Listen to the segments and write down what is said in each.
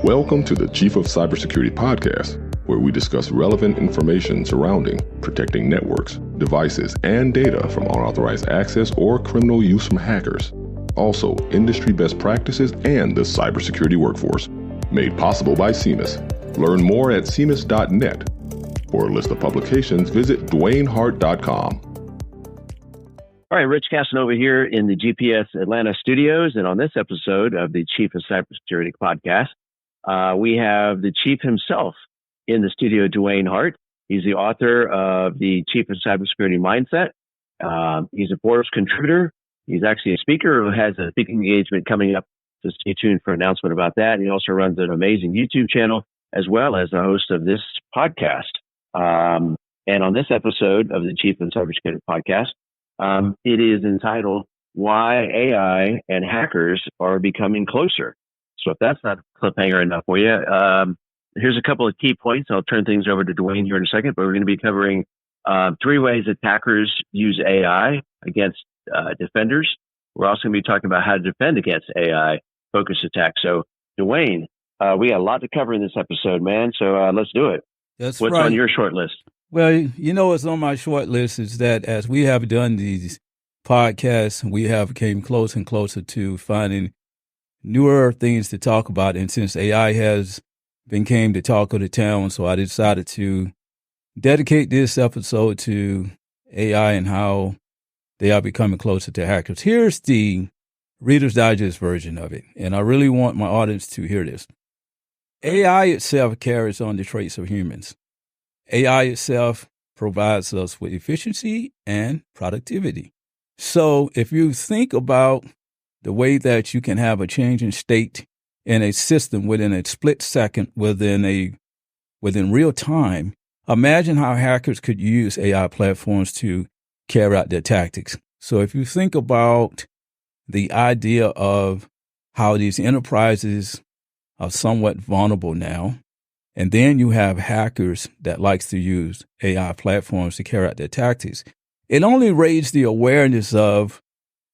Welcome to the Chief of Cybersecurity podcast, where we discuss relevant information surrounding protecting networks, devices, and data from unauthorized access or criminal use from hackers. Also, industry best practices and the cybersecurity workforce. Made possible by CMIS. Learn more at cmis.net. For a list of publications, visit DewayneHart.com. All right, Rich Casanova here in the GPS Atlanta studios. And on this episode of the Chief of Cybersecurity podcast, we have the chief himself in the studio, Dewayne Hart. He's the author of the Chief of Cybersecurity Mindset. He's a Forbes contributor. He's actually a speaker who has a speaking engagement coming up, so stay tuned for an announcement about that. And he also runs an amazing YouTube channel, as well as the host of this podcast. And on this episode of the Chief of Cybersecurity podcast, it is entitled, Why AI and Hackers Are Becoming Closer. So if that's not a cliffhanger enough for you, here's a couple of key points. I'll turn things over to Dewayne here in a second, but we're going to be covering 3 ways attackers use AI against defenders. We're also going to be talking about how to defend against AI-focused attacks. So Dewayne, we got a lot to cover in this episode, man. So let's do it. That's What's right. on your short list? Well, you know what's on my short list is that as we have done these podcasts, we have came closer and closer to finding newer things to talk about. And since AI has became the talk of the town, so I decided to dedicate this episode to AI and how they are becoming closer to hackers. Here's the Reader's Digest version of it, and I really want my audience to hear this. AI itself carries on the traits of humans. AI itself provides us with efficiency and productivity. So if you think about the way that you can have a change in state in a system within a split second, within real time, imagine how hackers could use AI platforms to carry out their tactics. So if you think about the idea of how these enterprises are somewhat vulnerable now, and then you have hackers that likes to use AI platforms to carry out their tactics, it only raised the awareness of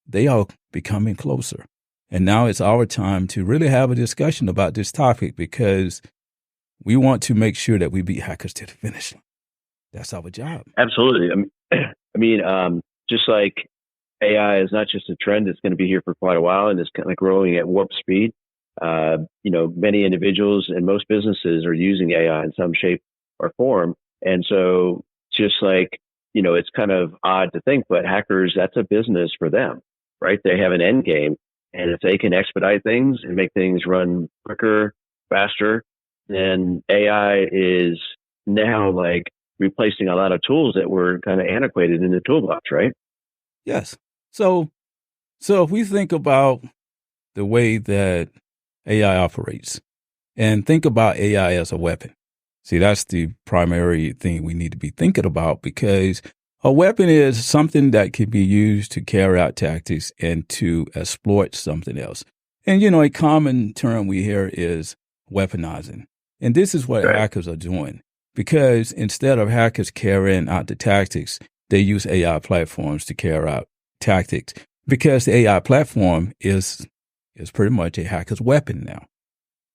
they are becoming closer. And now it's our time to really have a discussion about this topic because we want to make sure that we beat hackers to the finish line. That's our job. Absolutely. Just like AI is not just a trend, it's going to be here for quite a while, and it's kind of growing at warp speed. Many individuals and most businesses are using AI in some shape or form. And so just like, it's kind of odd to think, but hackers, that's a business for them, right? They have an end game. And if they can expedite things and make things run quicker, faster, then AI is now like replacing a lot of tools that were kind of antiquated in the toolbox, right? Yes. So if we think about the way that AI operates and think about AI as a weapon. See, that's the primary thing we need to be thinking about because a weapon is something that can be used to carry out tactics and to exploit something else. And, a common term we hear is weaponizing. And this is what hackers are doing because instead of hackers carrying out the tactics, they use AI platforms to carry out tactics because the AI platform is pretty much a hacker's weapon now.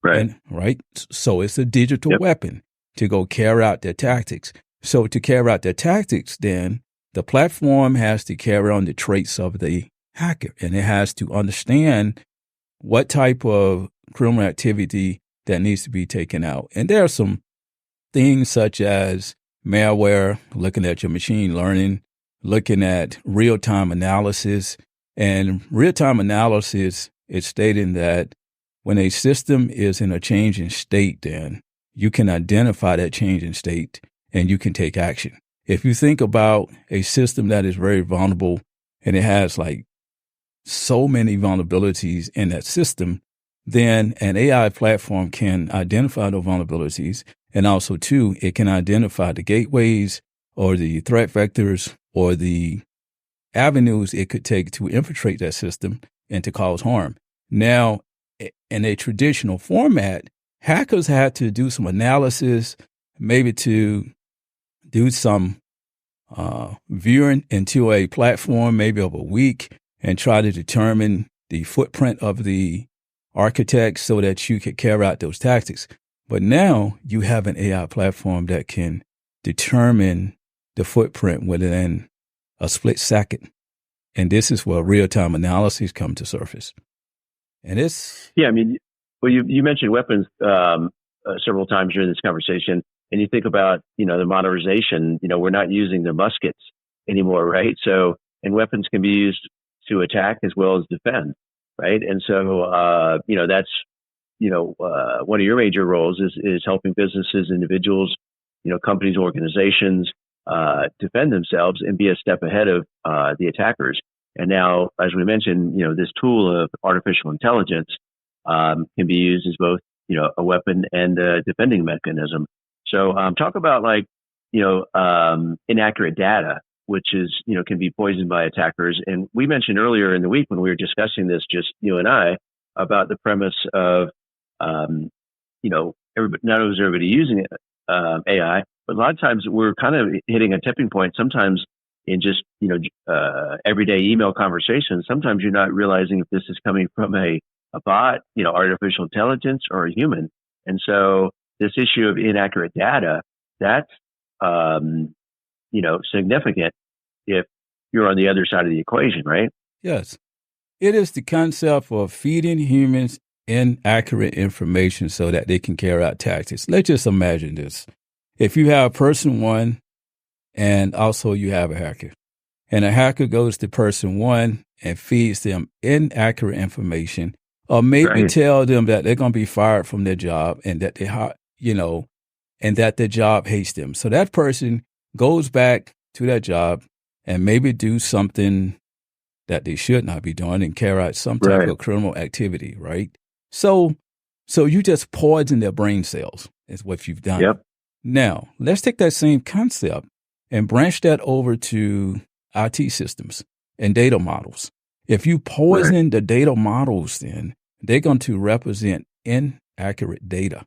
Right. Right. So it's a digital weapon to go carry out their tactics. So to carry out their tactics, then the platform has to carry on the traits of the hacker, and it has to understand what type of criminal activity that needs to be taken out. And there are some things such as malware, looking at your machine learning, looking at real-time analysis. And real-time analysis is stating that when a system is in a changing state, then you can identify that changing state and you can take action. If you think about a system that is very vulnerable and it has like so many vulnerabilities in that system, then an AI platform can identify those vulnerabilities. And also, too, it can identify the gateways or the threat vectors or the avenues it could take to infiltrate that system and to cause harm. Now, in a traditional format, hackers had to do some analysis, maybe to do some viewing into a platform, maybe of a week, and try to determine the footprint of the architect so that you could carry out those tactics. But now you have an AI platform that can determine the footprint within a split second. And this is where real-time analysis come to surface. And it's... Yeah, I mean, well, you mentioned weapons several times during this conversation, and you think about, the modernization, we're not using the muskets anymore, right? So, and weapons can be used to attack as well as defend, right? And so, that's, one of your major roles is helping businesses, individuals, companies, organizations defend themselves and be a step ahead of the attackers. And now, as we mentioned, this tool of artificial intelligence can be used as both, a weapon and a defending mechanism. So talk about inaccurate data, which is, can be poisoned by attackers. And we mentioned earlier in the week when we were discussing this, just you and I, about the premise of, everybody, not only is everybody using AI, but a lot of times we're kind of hitting a tipping point. Sometimes in just, everyday email conversations, sometimes you're not realizing if this is coming from a bot, artificial intelligence, or a human. And so this issue of inaccurate data, that's, significant if you're on the other side of the equation, right? Yes. It is the concept of feeding humans inaccurate information so that they can carry out tactics. Let's just imagine this. If you have person one and also you have a hacker, and a hacker goes to person one and feeds them inaccurate information, or maybe tell them that they're going to be fired from their job and that and that their job hates them. So that person goes back to that job and maybe do something that they should not be doing and carry out some type of criminal activity, right? So you just poison their brain cells is what you've done. Yep. Now, let's take that same concept and branch that over to IT systems and data models. If you poison the data models, then they're going to represent inaccurate data.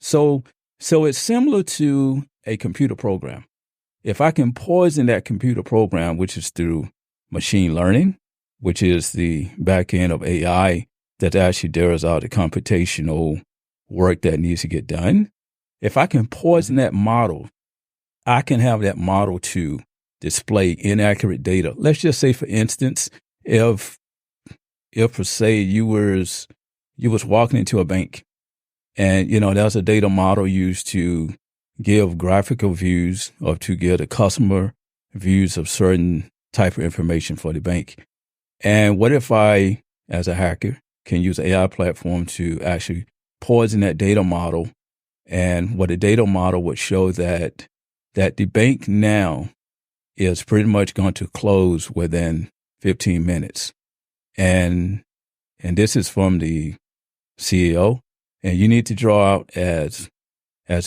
So it's similar to a computer program. If I can poison that computer program, which is through machine learning, which is the back end of AI that actually does all the computational work that needs to get done. If I can poison that model, I can have that model to display inaccurate data. Let's just say, for instance, if per se you was walking into a bank and, there's a data model used to give graphical views or to give the customer views of certain type of information for the bank. And what if I, as a hacker, can use an AI platform to actually poison that data model? And what the data model would show that the bank now is pretty much going to close within 15 minutes. And this is from the CEO. And you need to draw out as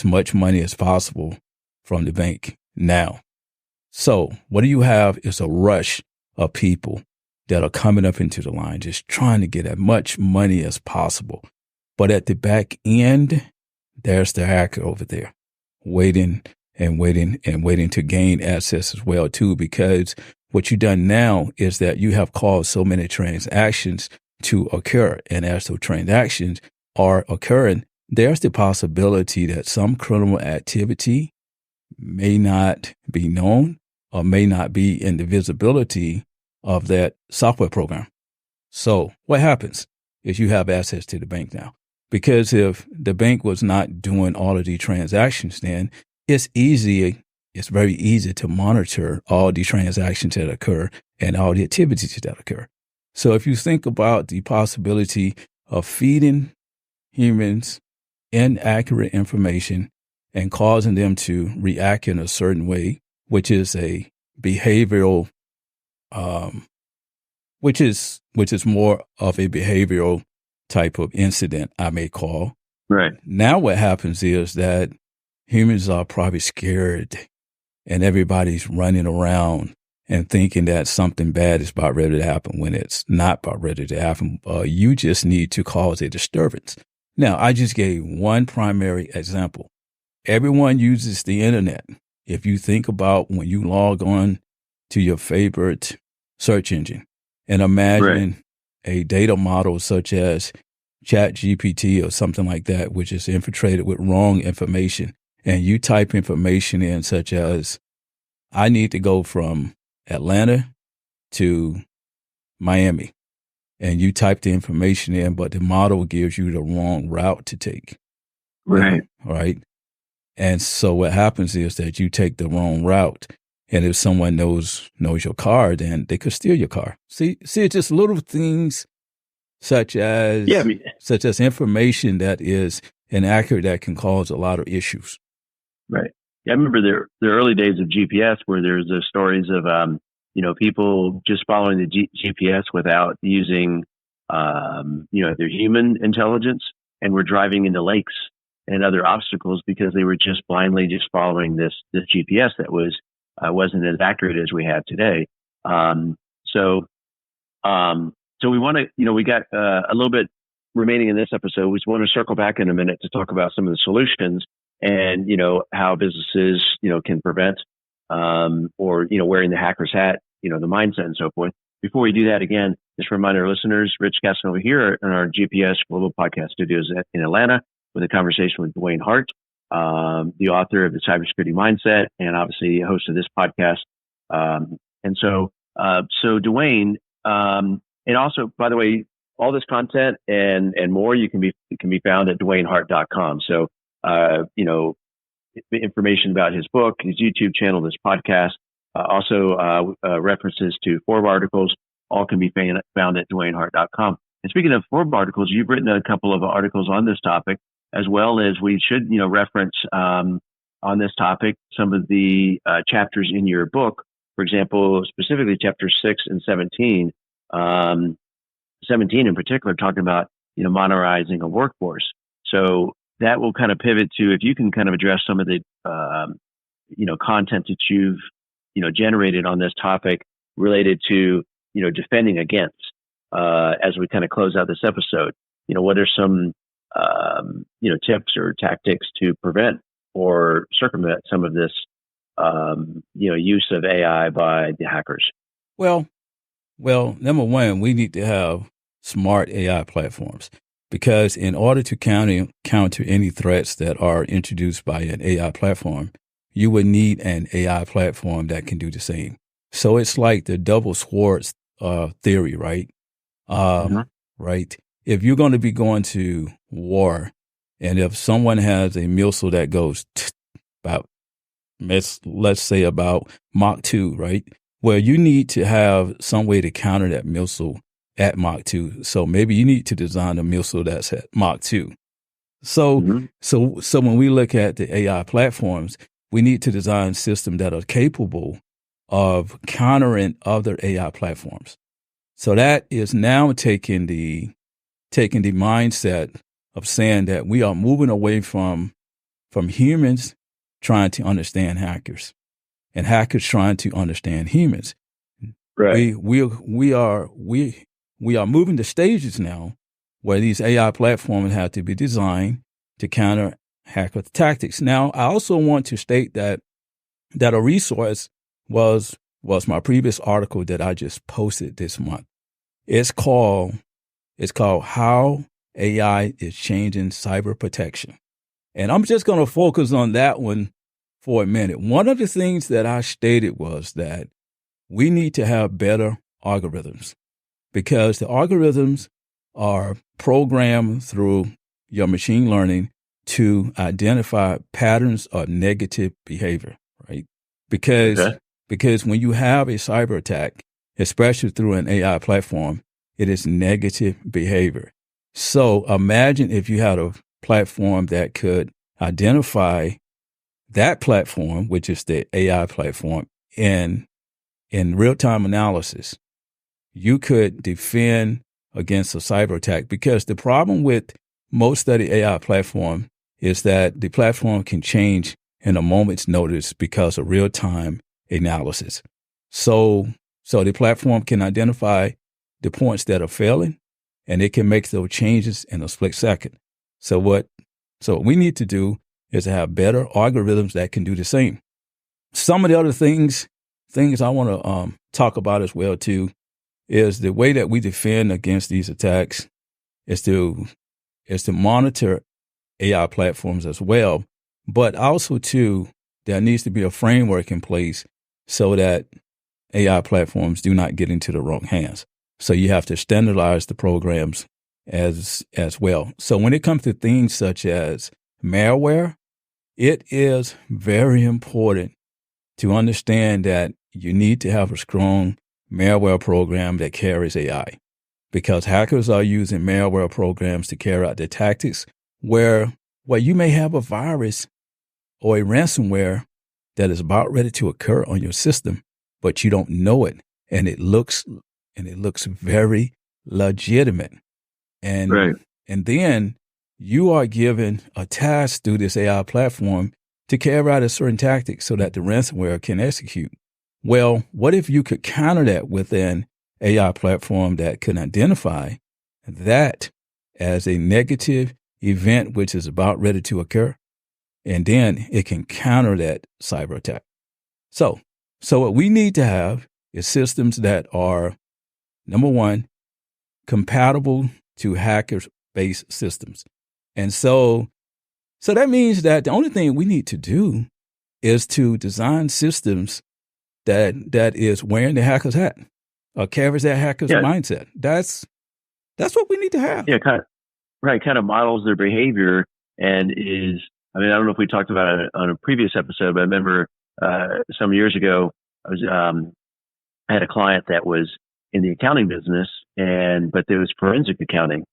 much money as possible from the bank now. So what do you have is a rush of people that are coming up into the line, just trying to get as much money as possible. But at the back end, there's the hacker over there waiting to gain access as well, too, because what you've done now is that you have caused so many transactions to occur. And as those transactions are occurring, there's the possibility that some criminal activity may not be known or may not be in the visibility of that software program. So what happens is you have access to the bank now. Because if the bank was not doing all of the transactions, then it's very easy to monitor all the transactions that occur and all the activities that occur. So if you think about the possibility of feeding humans inaccurate information and causing them to react in a certain way, which is a behavioral, which is more of a behavioral type of incident, I may call. Right. Now what happens is that humans are probably scared and everybody's running around and thinking that something bad is about ready to happen when it's not about ready to happen. You just need to cause a disturbance. Now, I just gave one primary example. Everyone uses the internet. If you think about when you log on to your favorite search engine and imagine a data model such as Chat GPT or something like that, which is infiltrated with wrong information. And you type information in such as, I need to go from Atlanta to Miami. And you type the information in, but the model gives you the wrong route to take. Right. Right. And so what happens is that you take the wrong route. And if someone knows your car, then they could steal your car. See, it's just little things such as information that is inaccurate that can cause a lot of issues. Right. Yeah, I remember the early days of GPS where there's the stories of people just following the GPS without using their human intelligence, and were driving into lakes and other obstacles because they were just blindly just following this GPS that wasn't as accurate as we have today. So we want to, we got a little bit remaining in this episode. We just want to circle back in a minute to talk about some of the solutions and, how businesses, can prevent, wearing the hacker's hat, the mindset and so forth. Before we do that, again, just remind our listeners, Rich Casanova here in our GPS Global Podcast Studios in Atlanta with a conversation with Dewayne Hart, the author of the Cybersecurity Mindset and obviously host of this podcast. So Dewayne, and also, by the way, all this content and more it can be found at DewayneHart.com. So, information about his book, his YouTube channel, this podcast, also references to Forbes articles, all can be found at DewayneHart.com. And speaking of Forbes articles, you've written a couple of articles on this topic, as well as we should, reference on this topic some of the chapters in your book. For example, specifically chapter 6 and 17. 17 in particular, talking about, modernizing a workforce. So that will kind of pivot to, if you can kind of address some of the, content that you've, generated on this topic related to, defending against, as we kind of close out this episode, what are some, tips or tactics to prevent or circumvent some of this, use of AI by the hackers? Well, number one, we need to have smart AI platforms, because in order to counter any threats that are introduced by an AI platform, you would need an AI platform that can do the same. So it's like the double swords theory, right? Right. If you're going to be going to war, and if someone has a missile that goes about, let's say about Mach 2, right? Well, you need to have some way to counter that missile at Mach 2. So maybe you need to design a missile that's at Mach 2. So when we look at the AI platforms, we need to design systems that are capable of countering other AI platforms. So that is now taking the mindset of saying that we are moving away from humans trying to understand hackers, and hackers trying to understand humans. Right. We are moving to stages now where these AI platforms have to be designed to counter hacker tactics. Now, I also want to state that a resource was my previous article that I just posted this month. It's called How AI is Changing Cyber Protection. And I'm just going to focus on that one for a minute. One of the things that I stated was that we need to have better algorithms, because the algorithms are programmed through your machine learning to identify patterns of negative behavior, right? Because when you have a cyber attack, especially through an AI platform, it is negative behavior. So imagine if you had a platform that could identify that platform, which is the AI platform, in real-time analysis. You could defend against a cyber attack, because the problem with most of the AI platform is that the platform can change in a moment's notice because of real-time analysis. So the platform can identify the points that are failing, and it can make those changes in a split second. So what we need to do is to have better algorithms that can do the same. Some of the other things I want to talk about as well too is the way that we defend against these attacks is to is to monitor AI platforms as well, but also too, there needs to be a framework in place so that AI platforms do not get into the wrong hands. So you have to standardize the programs as well. So when it comes to things such as malware, it is very important to understand that you need to have a strong malware program that carries AI, because hackers are using malware programs to carry out their tactics where you may have a virus or a ransomware that is about ready to occur on your system, but you don't know it, and it looks very legitimate. And right. And then you are given a task through this AI platform to carry out a certain tactic so that the ransomware can execute. Well, what if you could counter that with an AI platform that can identify that as a negative event which is about ready to occur, and then it can counter that cyber attack. So what we need to have is systems that are, number one, compatible to hacker-based systems. And so that means that the only thing we need to do is to design systems that is wearing the hacker's hat or carries that hacker's mindset. That's what we need to have. Yeah, kind of models their behavior and is, I mean, I don't know if we talked about it on a previous episode, but I remember some years ago, I had a client that was in the accounting business, but there was forensic accounting.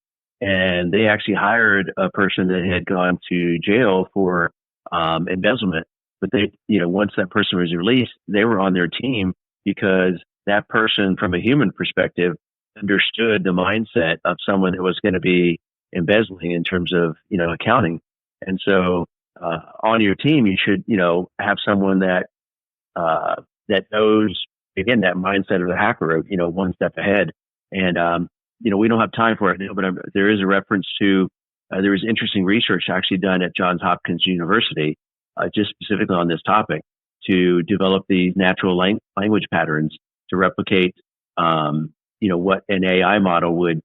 And they actually hired a person that had gone to jail for embezzlement. But they, once that person was released, they were on their team because that person, from a human perspective, understood the mindset of someone that was going to be embezzling in terms of, accounting. And so on your team, you should, have someone that knows, again, that mindset of the hacker, one step ahead. And, we don't have time for it, but there is a reference to, there was interesting research actually done at Johns Hopkins University, just specifically on this topic, to develop these natural language patterns to replicate, what an AI model would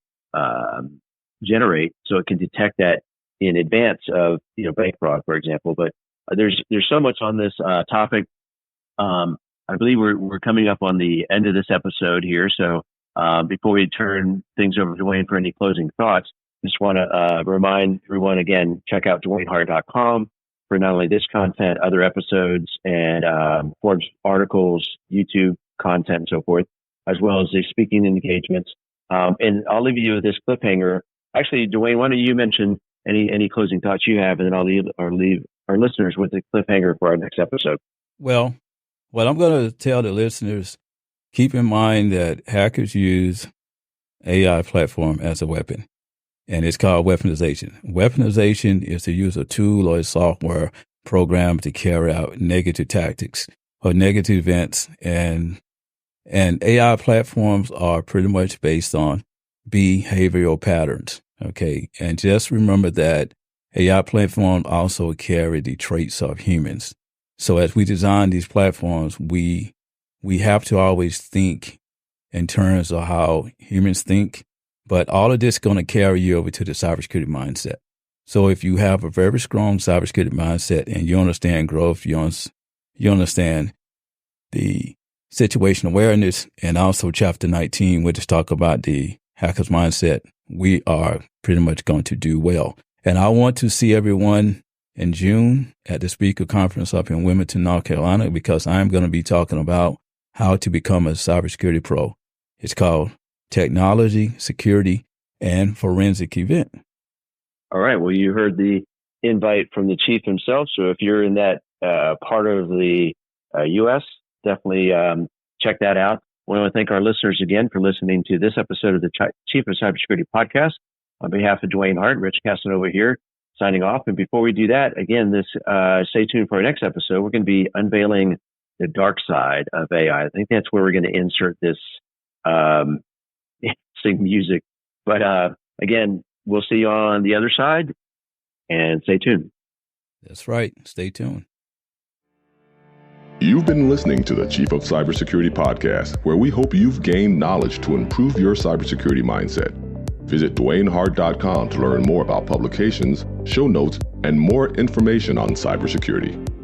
generate, so it can detect that in advance of, bank fraud, for example. But there's so much on this topic. I believe we're coming up on the end of this episode here, so. Before we turn things over to Dewayne for any closing thoughts, just want to remind everyone again, check out DewayneHart.com for not only this content, other episodes and Forbes articles, YouTube content, and so forth, as well as the speaking engagements. And I'll leave you with this cliffhanger. Actually, Dewayne, why don't you mention any closing thoughts you have, and then I'll leave our listeners with the cliffhanger for our next episode. Well, I'm going to tell the listeners, keep in mind that hackers use AI platform as a weapon, and it's called weaponization. Weaponization is to use a tool or a software program to carry out negative tactics or negative events, and AI platforms are pretty much based on behavioral patterns, okay? And just remember that AI platforms also carry the traits of humans. So as we design these platforms, we have to always think in terms of how humans think, but all of this is going to carry you over to the cybersecurity mindset. So if you have a very strong cybersecurity mindset and you understand growth, you understand the situation awareness, and also chapter 19, which is talk about the hacker's mindset, we are pretty much going to do well. And I want to see everyone in June at the speaker conference up in Wilmington, North Carolina, because I'm going to be talking about how to become a cybersecurity pro. It's called Technology, Security, and Forensic Event. All right. Well, you heard the invite from the chief himself. So if you're in that part of the U.S., definitely check that out. We want to thank our listeners again for listening to this episode of the Chief of Cybersecurity podcast. On behalf of Dewayne Hart, Rich Casanova here, signing off. And before we do that, again, stay tuned for our next episode. We're going to be unveiling the dark side of AI. I think that's where we're going to insert this interesting music. But again, we'll see you on the other side, and stay tuned. That's right. Stay tuned. You've been listening to the Chief of Cybersecurity podcast, where we hope you've gained knowledge to improve your cybersecurity mindset. Visit DewayneHart.com to learn more about publications, show notes, and more information on cybersecurity.